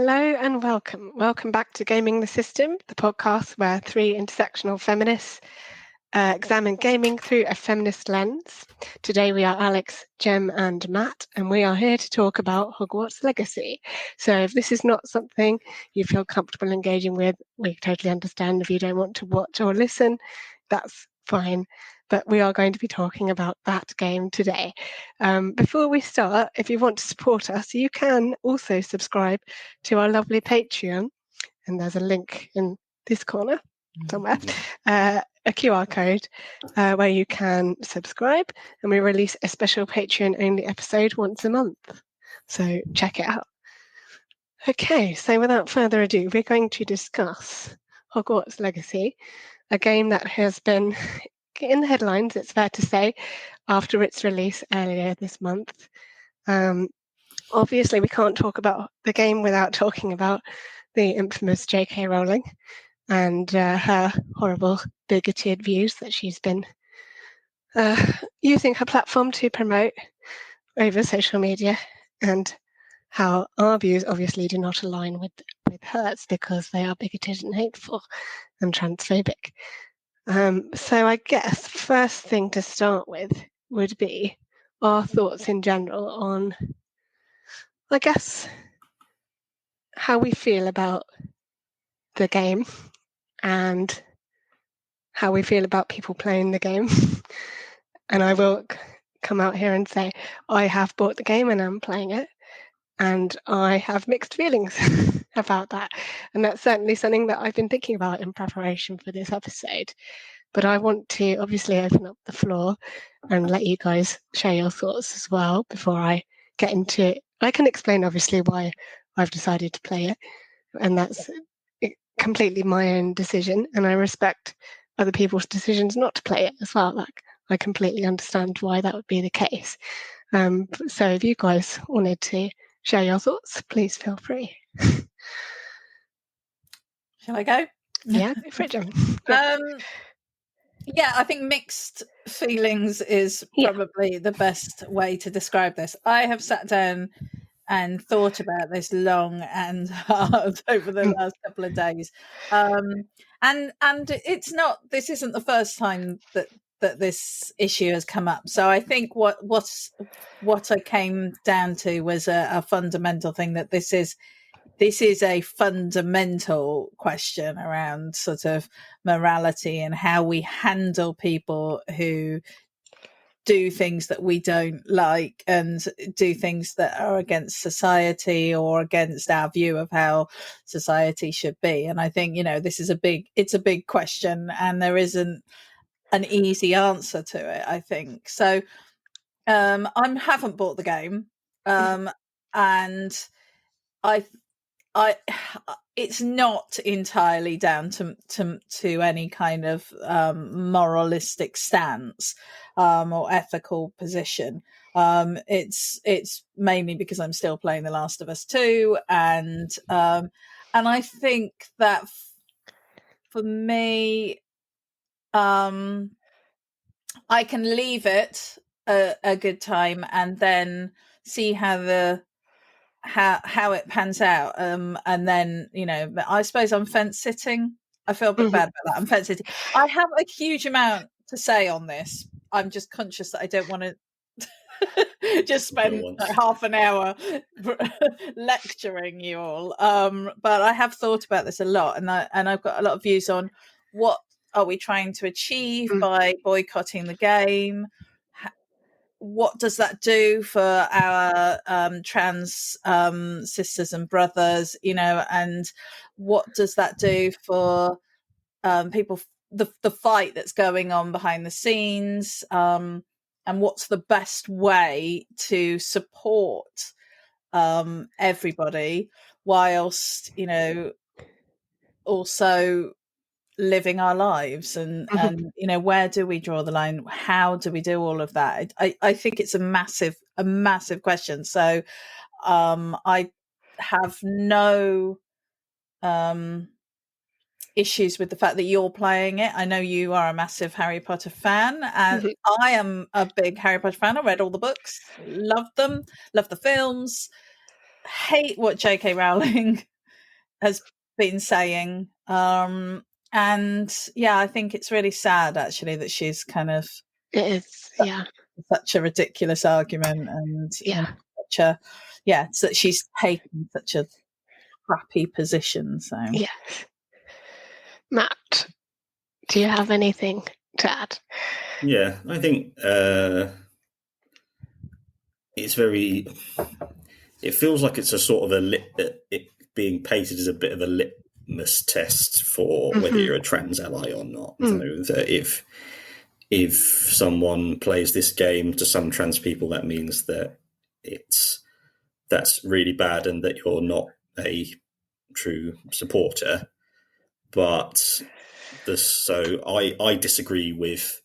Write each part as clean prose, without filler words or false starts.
Hello and welcome. Welcome back to Gaming the System, the podcast where three intersectional feminists examine gaming through a feminist lens. Today we are Alex, Jem and Matt, and we are here to talk about Hogwarts Legacy. So if this is not something you feel comfortable engaging with, we totally understand. If you don't want to watch or listen, that's fine. But we are going to be talking about that game today. Before we start, if you want to support us, you can also subscribe to our lovely Patreon. And there's a link in this corner somewhere, a QR code where you can subscribe. And we release a special Patreon-only episode once a month. So check it out. Okay, so without further ado, we're going to discuss Hogwarts Legacy, a game that has been in the headlines, it's fair to say, after its release earlier this month. Obviously, we can't talk about the game without talking about the infamous J.K. Rowling and her horrible bigoted views that she's been using her platform to promote over social media, and how our views obviously do not align with hers because they are bigoted and hateful and transphobic. So I guess first thing to start with would be our thoughts in general on, I guess, how we feel about the game and how we feel about people playing the game. And I will come out here and say I have bought the game and I'm playing it, and I have mixed feelings about that. And that's certainly something that I've been thinking about in preparation for this episode. But I want to obviously open up the floor and let you guys share your thoughts as well before I get into it. I can explain obviously why I've decided to play it, and that's completely my own decision, and I respect other people's decisions not to play it as well. Like, I completely understand why that would be the case. So if you guys wanted to share your thoughts, please feel free. Shall I go? Yeah, go for it, Jem. Yeah, I think mixed feelings is probably the best way to describe this. I have sat down and thought about this long and hard over the last couple of days, and it's not. This isn't the first time that this issue has come up. So I think what I came down to was a fundamental thing, that this is a fundamental question around sort of morality and how we handle people who do things that we don't like and do things that are against society or against our view of how society should be. And I think, this is it's a big question, and there isn't an easy answer to it, I think. So I haven't bought the game, and it's not entirely down to any kind of moralistic stance or ethical position. It's mainly because I'm still playing The Last of Us 2, and I think that for me, I can leave it a good time and then see how it pans out, and then I suppose I'm fence sitting. I feel a bit bad about that. I'm fence sitting. I have a huge amount to say on this. I'm just conscious that I don't want to just spend half an hour lecturing you all, but I have thought about this a lot, and I've got a lot of views on what are we trying to achieve by boycotting the game. What does that do for our trans sisters and brothers, and what does that do for people, the fight that's going on behind the scenes, and what's the best way to support everybody whilst, also living our lives, and where do we draw the line? How do we do all of that? I think it's a massive question. So I have no issues with the fact that you're playing it. I know you are a massive Harry Potter fan, and I am a big Harry Potter fan. I read all the books, loved them, loved the films, hate what J.K. Rowling has been saying. And yeah, I think it's really sad actually that she's kind of It is, yeah. such a ridiculous argument, and such a so that she's taken such a crappy position. So yes. Matt, do you have anything to add? Yeah, I think it's very. It feels like it's a sort of it being painted as a bit of a litmus test for whether you're a trans ally or not. So that if someone plays this game to some trans people, that means that that's really bad and that you're not a true supporter. But I disagree with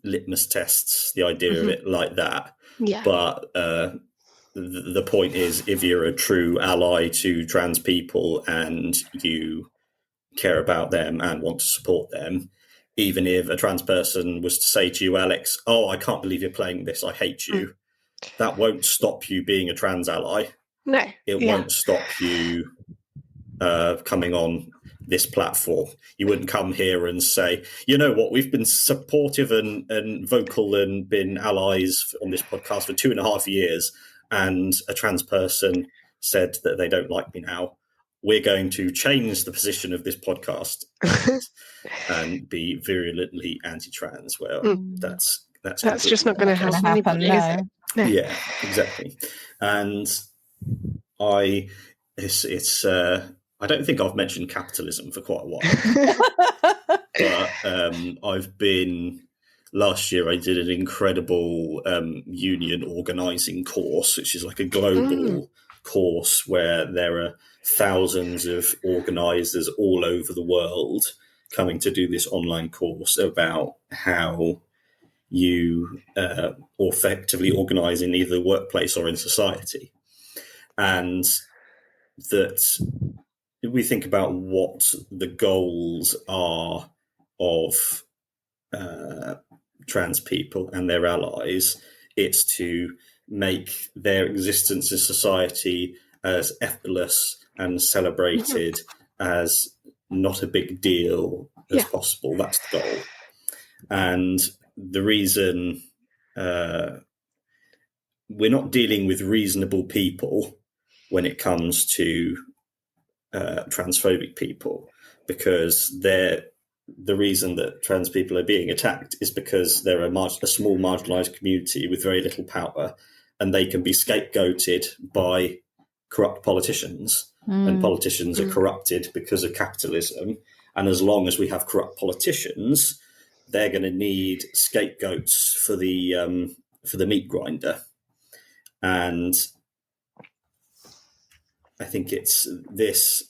litmus tests, the idea of it like that. Yeah. But the point is, if you're a true ally to trans people and you care about them and want to support them, even if a trans person was to say to you, Alex, oh, I can't believe you're playing this, I hate you, that won't stop you being a trans ally. No. It won't stop you coming on this platform. You wouldn't come here and say, you know what, we've been supportive and vocal and been allies on this podcast for 2.5 years, and a trans person said that they don't like me now. We're going to change the position of this podcast and be virulently anti-trans. Well, that's just not going to happen. Anybody, is it? No. Yeah, exactly. And I don't think I've mentioned capitalism for quite a while, but last year I did an incredible union organising course, which is like a global course where there are thousands of organisers all over the world coming to do this online course about how you effectively organise in either the workplace or in society. And that if we think about what the goals are of trans people and their allies, it's to make their existence in society as effortless and celebrated as not a big deal as possible. That's the goal. And the reason we're not dealing with reasonable people when it comes to transphobic people, because the reason that trans people are being attacked is because they're a small marginalised community with very little power, and they can be scapegoated by corrupt politicians, and politicians are corrupted because of capitalism. And as long as we have corrupt politicians, they're going to need scapegoats for the meat grinder. And I think it's this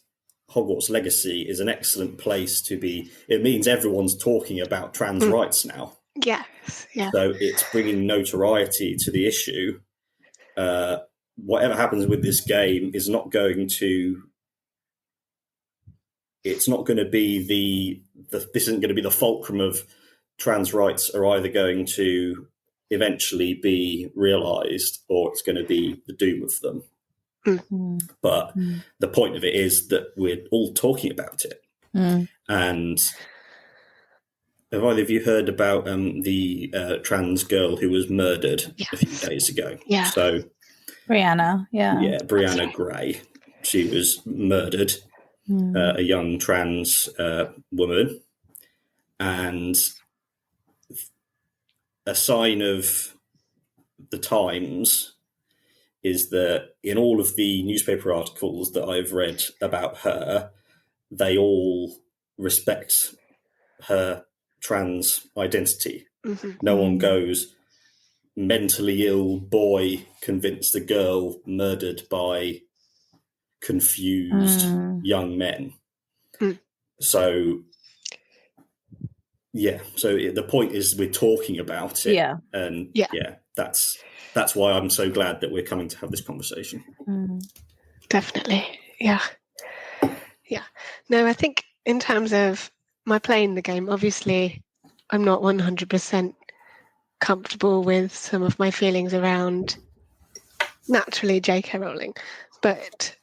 Hogwarts Legacy is an excellent place to be. It means everyone's talking about trans rights now. Yes. Yeah. So it's bringing notoriety to the issue. Whatever happens with this game is not going to. It's not going to be this isn't going to be the fulcrum of trans rights are either going to eventually be realised or it's going to be the doom of them. But the point of it is that we're all talking about it. And have either of you heard about the trans girl who was murdered a few days ago? Yeah. So Brianna, Brianna Gray. She was murdered, a young trans woman, and a sign of the times is that in all of the newspaper articles that I've read about her, they all respect her trans identity. No one goes, mentally ill boy convinced a girl murdered by confused young men. So the point is we're talking about it. And that's why I'm so glad that we're coming to have this conversation. Definitely. Yeah. No, I think in terms of my playing the game, obviously I'm not 100% comfortable with some of my feelings around naturally J.K. Rowling, but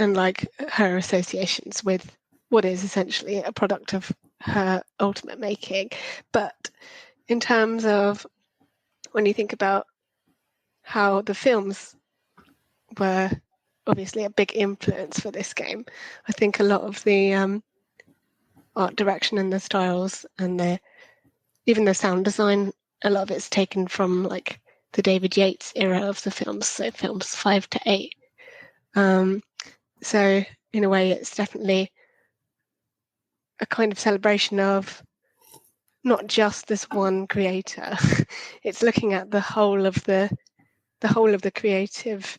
like her associations with what is essentially a product of her ultimate making. But in terms of when you think about how the films were obviously a big influence for this game, I think a lot of the art direction and the styles and even the sound design, a lot of it's taken from like the David Yates era of the films, so films 5 to 8. So in a way, it's definitely a kind of celebration of not just this one creator. It's looking at the whole of the creative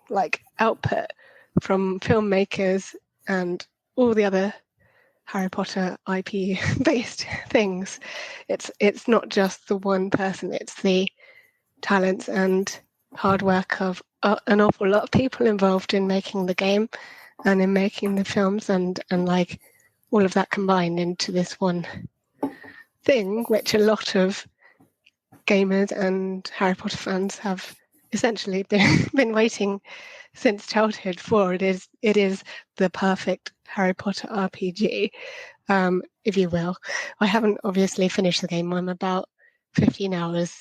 like output from filmmakers and all the other Harry Potter IP based things. It's not just the one person, it's the talents and hard work of an awful lot of people involved in making the game and in making the films, and like all of that combined into this one thing, which a lot of gamers and Harry Potter fans have essentially been waiting since childhood for. It is the perfect Harry Potter RPG, if you will. I haven't obviously finished the game. I'm about 15 hours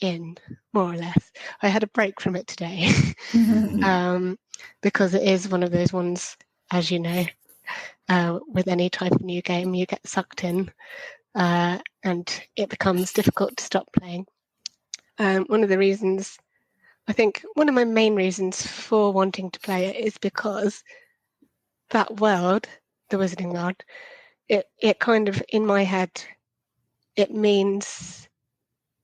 in, more or less. I had a break from it today because it is one of those ones, as you know, with any type of new game, you get sucked in and it becomes difficult to stop playing. One of the reasons, I think one of my main reasons for wanting to play it is because that world, the Wizarding World, it kind of, in my head, it means,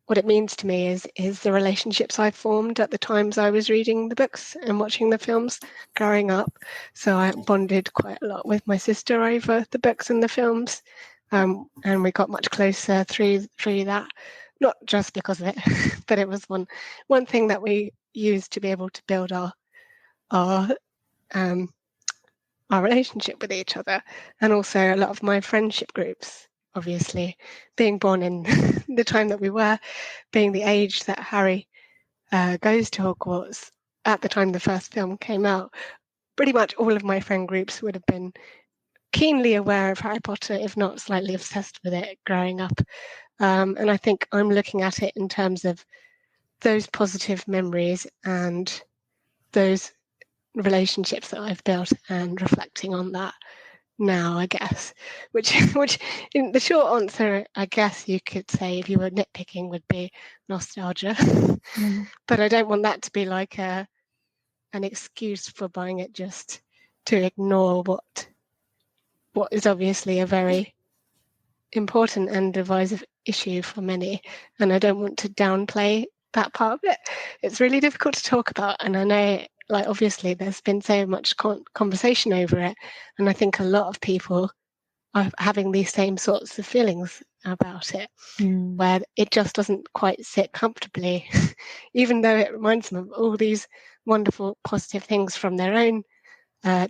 what it means to me is the relationships I formed at the times I was reading the books and watching the films growing up. So I bonded quite a lot with my sister over the books and the films, and we got much closer through that. Not just because of it, but it was one thing that we used to be able to build our relationship with each other, and also a lot of my friendship groups. Obviously, being born in the time that we were, being the age that Harry goes to Hogwarts at the time the first film came out, pretty much all of my friend groups would have been keenly aware of Harry Potter, if not slightly obsessed with it growing up. And I think I'm looking at it in terms of those positive memories and those relationships that I've built and reflecting on that now, I guess, which in the short answer, I guess you could say, if you were nitpicking, would be nostalgia. But I don't want that to be like an excuse for buying it just to ignore what is obviously a very important and divisive issue for many, and I don't want to downplay that part of it. It's really difficult to talk about, and I know, like, obviously there's been so much conversation over it, and I think a lot of people are having these same sorts of feelings about it, where it just doesn't quite sit comfortably, even though it reminds them of all these wonderful positive things from their own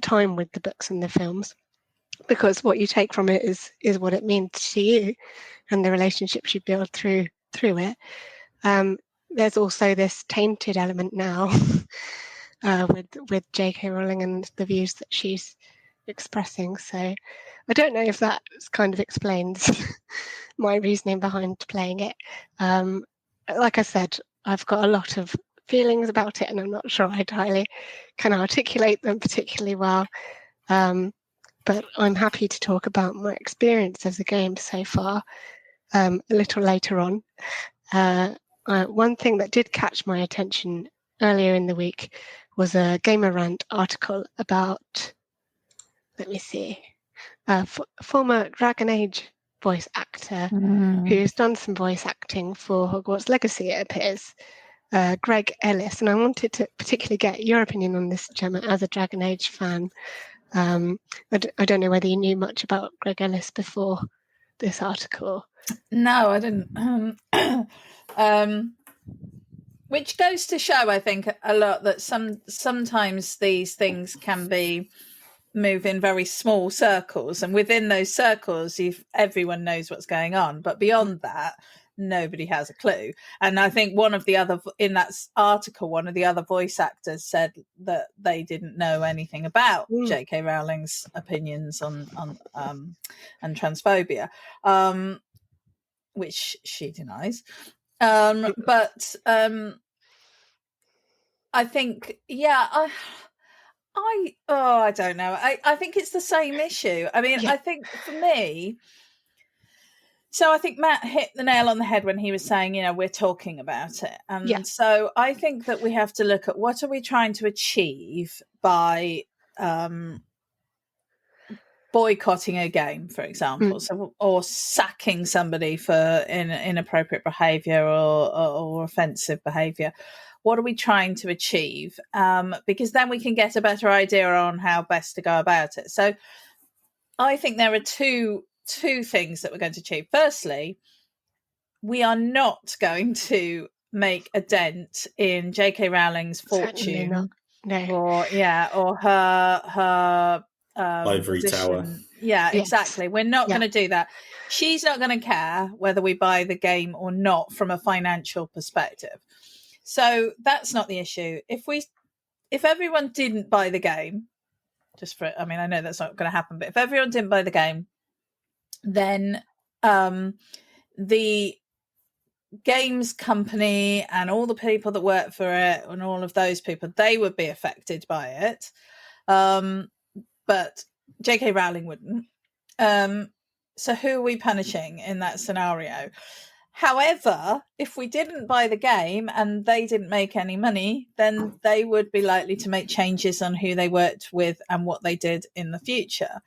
time with the books and the films, because what you take from it is what it means to you and the relationships you build through it. There's also this tainted element now with J.K. Rowling and the views that she's expressing. So I don't know if that kind of explains my reasoning behind playing it. Like I said, I've got a lot of feelings about it, and I'm not sure I entirely can articulate them particularly well. But I'm happy to talk about my experience of the game so far a little later on. One thing that did catch my attention earlier in the week was a Gamer Rant article about, let me see, former Dragon Age voice actor who's done some voice acting for Hogwarts Legacy, it appears, Greg Ellis. And I wanted to particularly get your opinion on this, Gemma, as a Dragon Age fan. I don't know whether you knew much about Greg Ellis before this article. No, I didn't. Which goes to show, I think, a lot that sometimes these things can move in very small circles, and within those circles, everyone knows what's going on. But beyond that, nobody has a clue. And I think in that article, one of the other voice actors said that they didn't know anything about J.K. Rowling's opinions on and transphobia, which she denies. But I think, I don't know. I think it's the same issue. I mean, I think for me, so I think Matt hit the nail on the head when he was saying, we're talking about it. And so I think that we have to look at what are we trying to achieve by boycotting a game, for example, or sacking somebody for inappropriate behaviour or offensive behaviour. What are we trying to achieve? Because then we can get a better idea on how best to go about it. So I think there are two things that we're going to achieve. Firstly, we are not going to make a dent in J.K. Rowling's fortune, or her ivory position. tower. Yeah, exactly. We're not going to do that. She's not going to care whether we buy the game or not from a financial perspective. So that's not the issue. If everyone didn't buy the game, I know that's not going to happen, but if everyone didn't buy the game, then the games company and all the people that work for it and all of those people, they would be affected by it. But J.K. Rowling wouldn't. So who are we punishing in that scenario? However, if we didn't buy the game and they didn't make any money, then they would be likely to make changes on who they worked with and what they did in the future.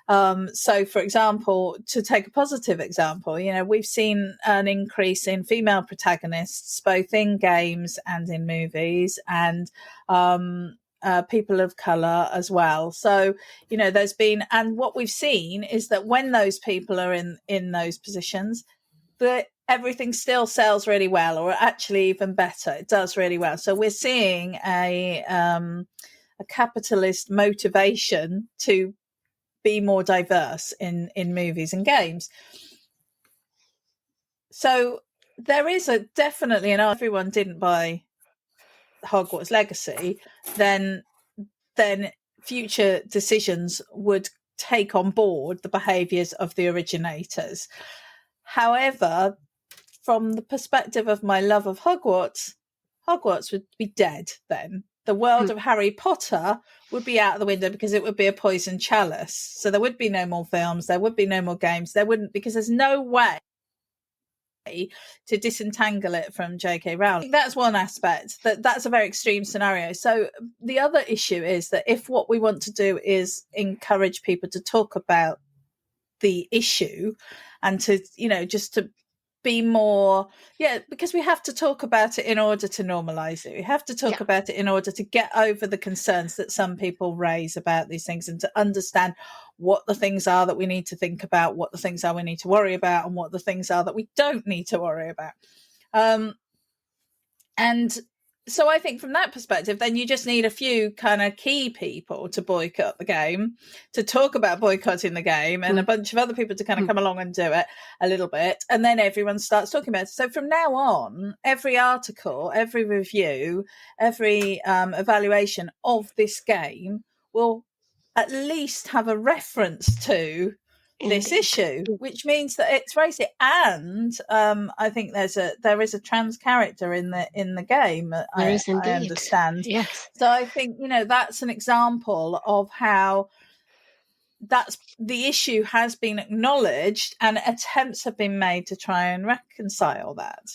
So, for example, to take a positive example, we've seen an increase in female protagonists, both in games and in movies, and people of colour as well. So, there's been, and what we've seen is that when those people are in those positions, that everything still sells really well, or actually even better, it does really well. So we're seeing a capitalist motivation to be more diverse in movies and games. So there is definitely, and everyone didn't buy Hogwarts Legacy, then future decisions would take on board the behaviours of the originators. However, from the perspective of my love of Hogwarts would be dead then. The world of Harry Potter would be out of the window because it would be a poison chalice. So there would be no more films, there would be no more games, there wouldn't, because there's no way to disentangle it from J.K. Rowling. That's one aspect. That's a very extreme scenario. So the other issue is that if what we want to do is encourage people to talk about the issue and to, just to be more, because we have to talk about it in order to normalize it. We have to talk about it in order to get over the concerns that some people raise about these things, and to understand what the things are that we need to think about, what the things are we need to worry about, and what the things are that we don't need to worry about. And so I think from that perspective, then you just need a few kind of key people to boycott the game, to talk about boycotting the game, and a bunch of other people to kind of come along and do it a little bit. And then everyone starts talking about it. So from now on, every article, every review, every evaluation of this game will at least have a reference to this issue, which means that it's racist. And I think there is a trans character in the game. There I understand. Yes. So I think that's an example of how that's the issue has been acknowledged, and attempts have been made to try and reconcile that.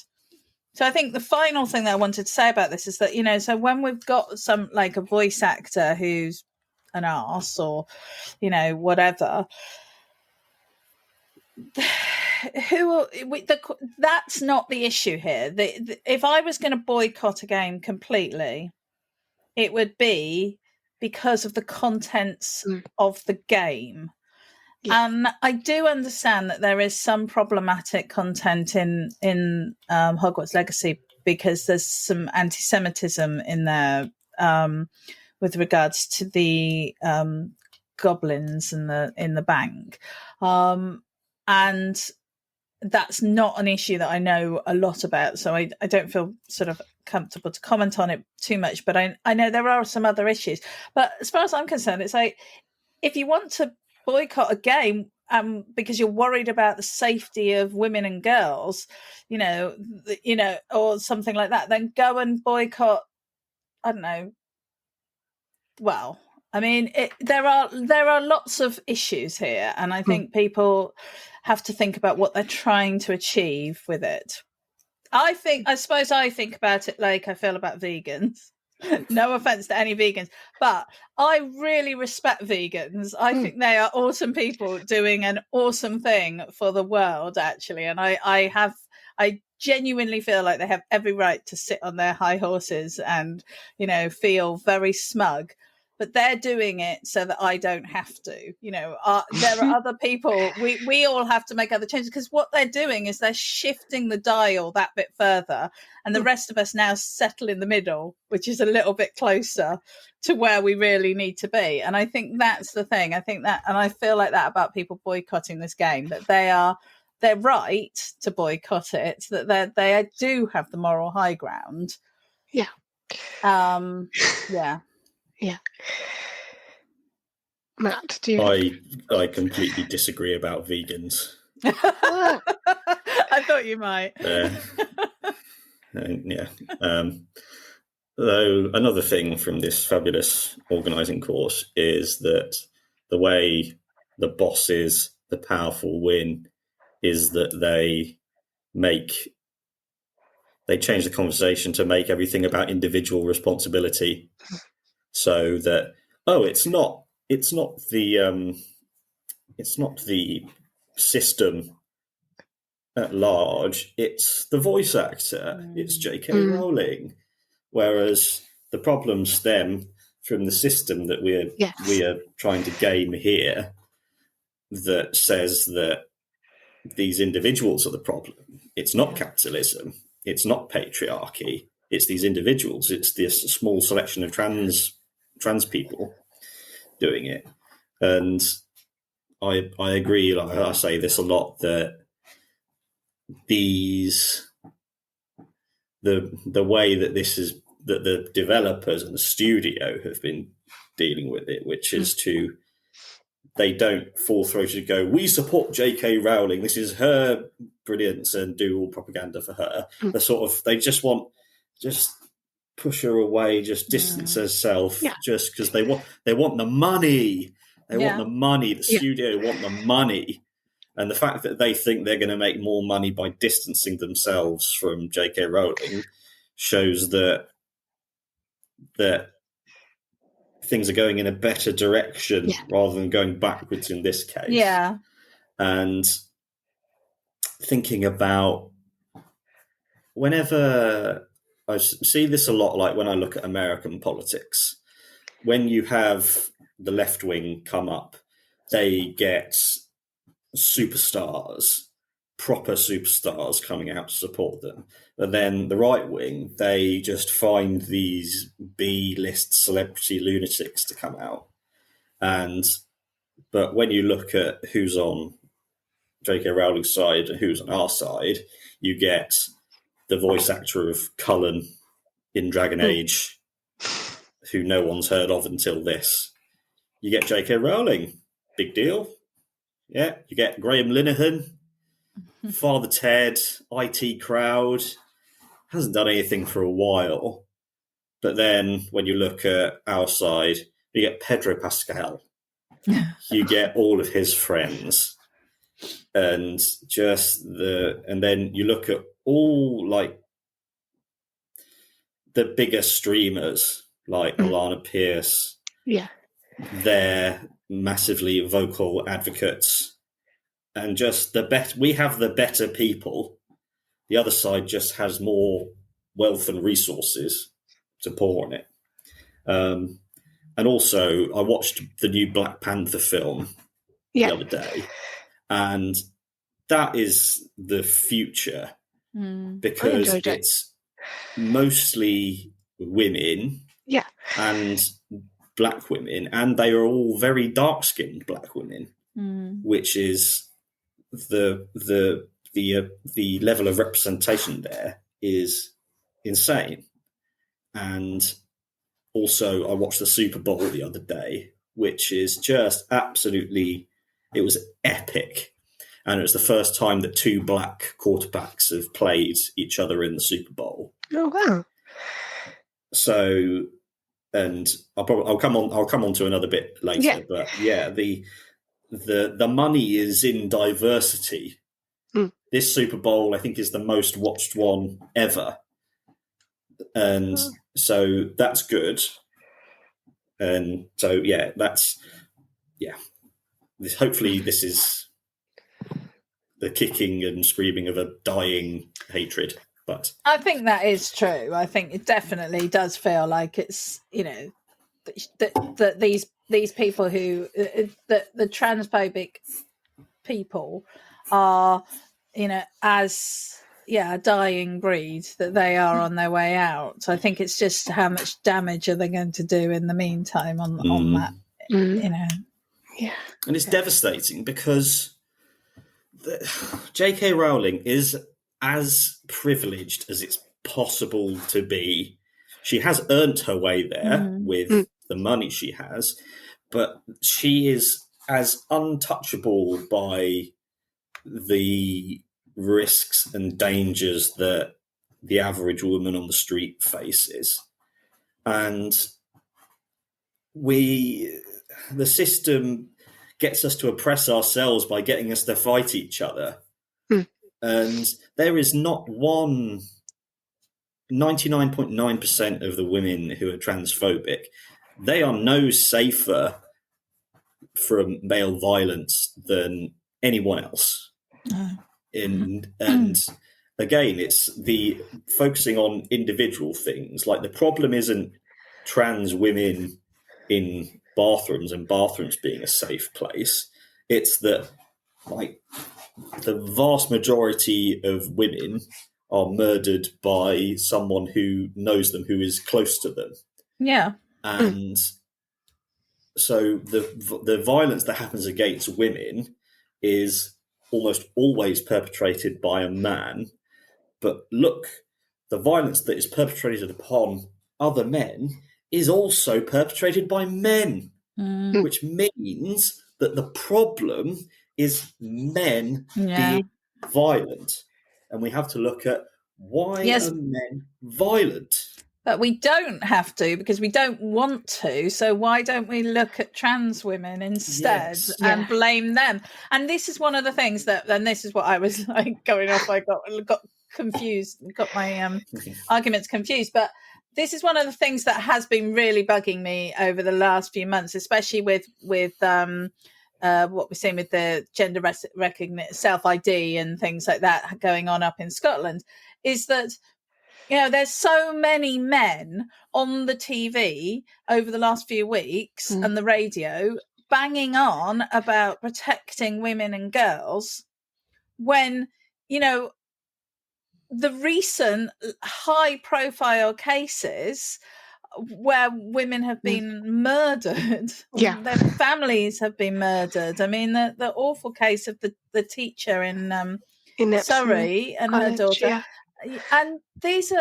So I think the final thing that I wanted to say about this is that so when we've got some like a voice actor who's an arse or whatever. That's not the issue here. If I was going to boycott a game completely, it would be because of the contents of the game. And I do understand that there is some problematic content in Hogwarts Legacy, because there's some anti-Semitism in there with regards to the goblins in the bank. And that's not an issue that I know a lot about, so I don't feel sort of comfortable to comment on it too much, but I know there are some other issues. But as far as I'm concerned, it's like, if you want to boycott a game because you're worried about the safety of women and girls, or something like that, then go and boycott, I don't know. Well, I mean, there are lots of issues here, and I think people have to think about what they're trying to achieve with it. I suppose I think about it like I feel about vegans. No offense to any vegans, but I really respect vegans. I think they are awesome people doing an awesome thing for the world, actually. And I genuinely feel like they have every right to sit on their high horses and, feel very smug. But they're doing it so that I don't have to. There are other people. We all have to make other changes, because what they're doing is they're shifting the dial that bit further, and the rest of us now settle in the middle, which is a little bit closer to where we really need to be. And I think that's the thing. I think that, and I feel like that about people boycotting this game, that they're right to boycott it, that they do have the moral high ground. Yeah. Yeah. Yeah. Matt, do you? I completely disagree about vegans. I thought you might. Yeah. Though another thing from this fabulous organising course is that the way the bosses, the powerful, win is that they change the conversation to make everything about individual responsibility. So that it's not the system at large, it's the voice actor, it's J.K. Rowling. Whereas the problems stem from the system that we are trying to game here, that says that these individuals are the problem. It's not capitalism, it's not patriarchy, it's these individuals, it's this small selection of trans people doing it. And I agree, like I say this a lot, that the way that this is, that the developers and the studio have been dealing with it, which is they don't full-throated go, we support J.K. Rowling, this is her brilliance, and do all propaganda for her. They just want, push her away, just distance herself, just because they want the money. They want the money. The studio want the money. And the fact that they think they're going to make more money by distancing themselves from J.K. Rowling shows that things are going in a better direction rather than going backwards in this case. Yeah. And thinking about, whenever I see this a lot, like when I look at American politics, when you have the left wing come up, they get superstars, proper superstars coming out to support them. But then the right wing, they just find these B-list celebrity lunatics to come out. But when you look at who's on J.K. Rowling's side and who's on our side, you get the voice actor of Cullen in Dragon Age, who no one's heard of until this. You get J.K. Rowling, big deal. Yeah, you get Graham Linehan, Father Ted, IT Crowd, hasn't done anything for a while. But then when you look at our side, you get Pedro Pascal. You get all of his friends. And then you look at all, like, the bigger streamers, like Alana Pierce. Yeah. They're massively vocal advocates. And just we have the better people. The other side just has more wealth and resources to pour on it. And also, I watched the new Black Panther film the other day, and that is the future because it's mostly women and black women, and they are all very dark-skinned black women, which is the the level of representation there is insane. And also, I watched the Super Bowl the other day, which is just absolutely, it was epic. And it was the first time that two black quarterbacks have played each other in the Super Bowl. Oh wow! So, and I'll come on to another bit later. Yeah. But yeah, the money is in diversity. This Super Bowl, I think, is the most watched one ever, and so that's good. And so yeah, hopefully this is the kicking and screaming of a dying hatred. But I think that is true. I think it definitely does feel like it's, that these people who the transphobic people are, as a dying breed, that they are on their way out. So I think it's just how much damage are they going to do in the meantime on that, Yeah. And it's devastating because J.K. Rowling is as privileged as it's possible to be. She has earned her way there with the money she has, but she is as untouchable by the risks and dangers that the average woman on the street faces. And the system gets us to oppress ourselves by getting us to fight each other. And there is not 99.9% of the women who are transphobic, they are no safer from male violence than anyone else. And again, it's the focusing on individual things. Like, the problem isn't trans women in bathrooms and bathrooms being a safe place. It's that, like, the vast majority of women are murdered by someone who knows them, who is close to them. Yeah. And so the violence that happens against women is almost always perpetrated by a man. But look, the violence that is perpetrated upon other men is also perpetrated by men, which means that the problem is men being violent. And we have to look at why are men violent? But we don't have to, because we don't want to. So why don't we look at trans women instead and blame them? And this is one of the things and this is what I was like going off. I got confused, got my arguments confused. But this is one of the things that has been really bugging me over the last few months, especially with what we're seeing with the gender recognition, self-ID and things like that going on up in Scotland, is that, there's so many men on the TV over the last few weeks and the radio banging on about protecting women and girls when, the recent high-profile cases where women have been murdered, their families have been murdered. I mean, the awful case of the teacher in Surrey and her daughter, and this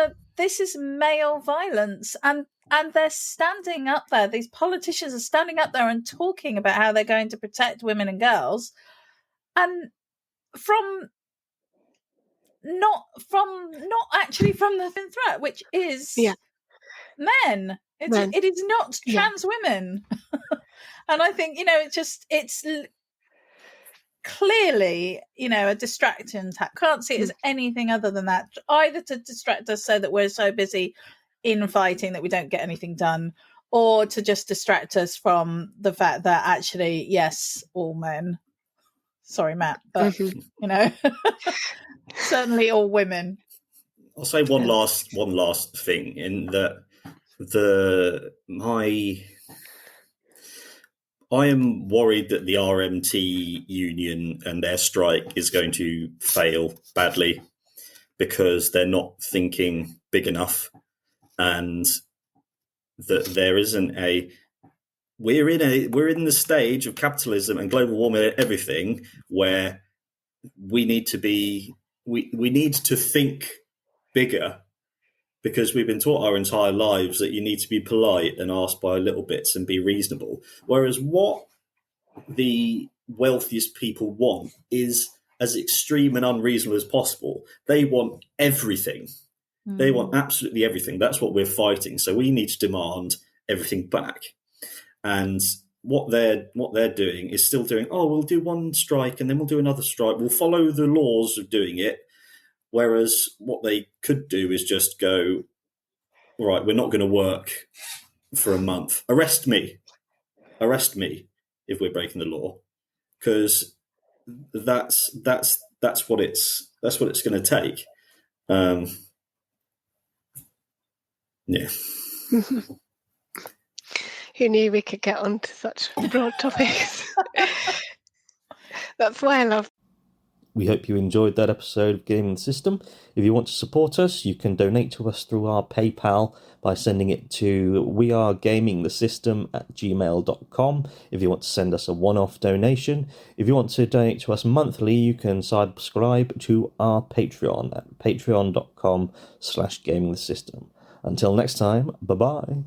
is male violence, and they're standing up there. These politicians are standing up there and talking about how they're going to protect women and girls, and not actually from the threat, which is men. It is not trans women. And I think, it's clearly, a distraction tactic. Can't see it as anything other than that, either to distract us so that we're so busy infighting that we don't get anything done, or to just distract us from the fact that actually, yes, all men. Sorry, Matt, but certainly all women. I'll say one last thing, in that I am worried that the RMT union and their strike is going to fail badly because they're not thinking big enough, and that there isn't we're in the stage of capitalism and global warming and everything where we need to be we need to think bigger, because we've been taught our entire lives that you need to be polite and ask by little bits and be reasonable. Whereas what the wealthiest people want is as extreme and unreasonable as possible. They want everything. They want absolutely everything. That's what we're fighting. So we need to demand everything back. And what they're doing is still doing, oh, we'll do one strike and then we'll do another strike. We'll follow the laws of doing it. Whereas what they could do is just go, right, we're not going to work for a month. Arrest me if we're breaking the law, because that's what it's going to take. Yeah. Who knew we could get onto such broad topics? That's why I love. We hope you enjoyed that episode of Gaming the System. If you want to support us, you can donate to us through our PayPal by sending it to wearegamingthesystem@gmail.com if you want to send us a one-off donation. If you want to donate to us monthly, you can subscribe to our Patreon at patreon.com/gamingthesystem. Until next time, bye-bye.